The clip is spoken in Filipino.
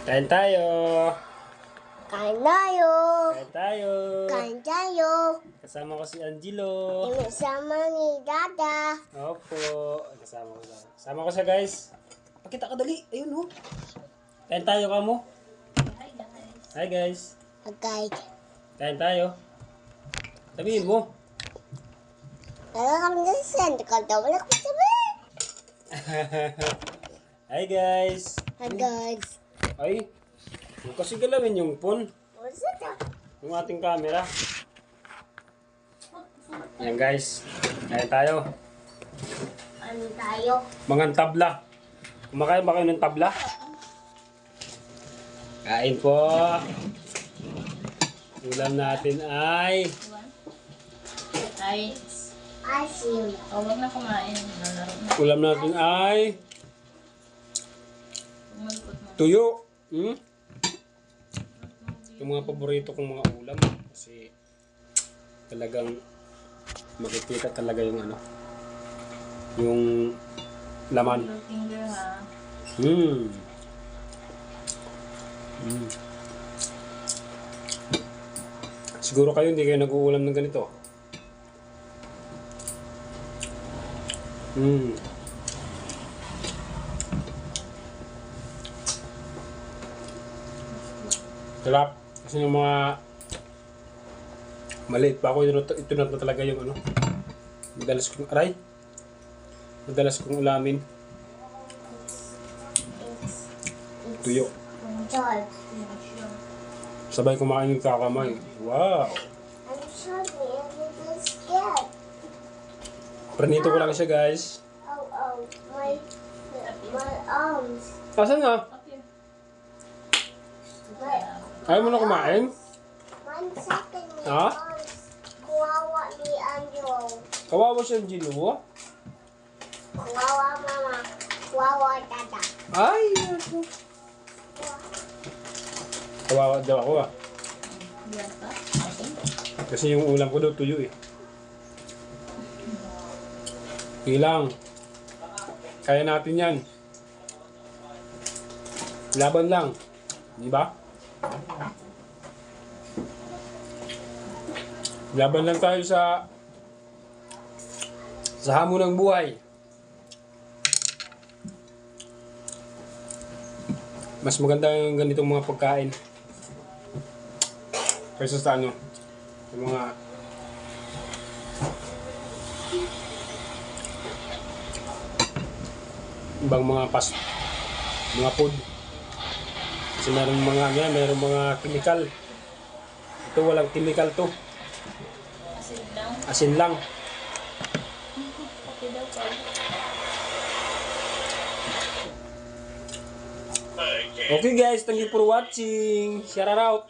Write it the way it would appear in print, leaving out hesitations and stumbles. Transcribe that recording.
Kain tayo. Kain tayo. Kain tayo. Kain tayo. Kasama ko si Angelo. Sama ni Dada. Opo. Kasama ko siya. Kasama ko siya, guys. Pakita ka dali. Ayun, oh. Kain tayo ka mo. Hi, guys. Okay. Kain tayo. Sabihin mo. Kami na send ko daw. Wala ko sabihin. Hi, guys. Hi guys. Ay, huwag kasi galawin yung phone. What's that? Yung ating camera. Yan, guys. Kain tayo. Ano tayo? Mga tabla. Kumakain ba kayo ng tabla? Kain po. Ulam natin ay... Asim. Huwag na kumain. Lalaro na. Ulam natin ay... Umalikot mo. Tuyo. Yung mga paborito kong mga ulam. Kasi talagang makikita talaga yung ano. Yung laman. Middle finger ha. Siguro kayo hindi kayo nag-uulam ng ganito. Sarap. Kasi yung mga maliit pa ako, ito na talaga yung ano. Madalas kong aray. Madalas kong ulamin. Tuyo. Enjoy. Sabay kumain yung kakamay. Wow! I'm sorry. I'm scared. Pranito ko lang siya, guys. Oh. My arms. Asan na? My Ayaw mo na kumain? 1 second. My Ha? arms. Kuwawa ni Angelo. Kawawa siya, Gino. Kuwawa mama. Kuwawa Dada. Ay! Kawawa daw ako ah. Yan pa. Kasi yung ulam ko daw tuyo eh. Hilang. Kaya natin yan. Laban lang. Di ba? Laban lang tayo sa hamon ng buhay. Mas maganda yung ganitong mga pagkain kaysa sa ano, yung mga ibang mga mga food. Kasi meron mga chemical. Ito walang chemical to. Asin lang. Asin lang. Okay daw pa. Okay guys, thank you for watching. Shout out.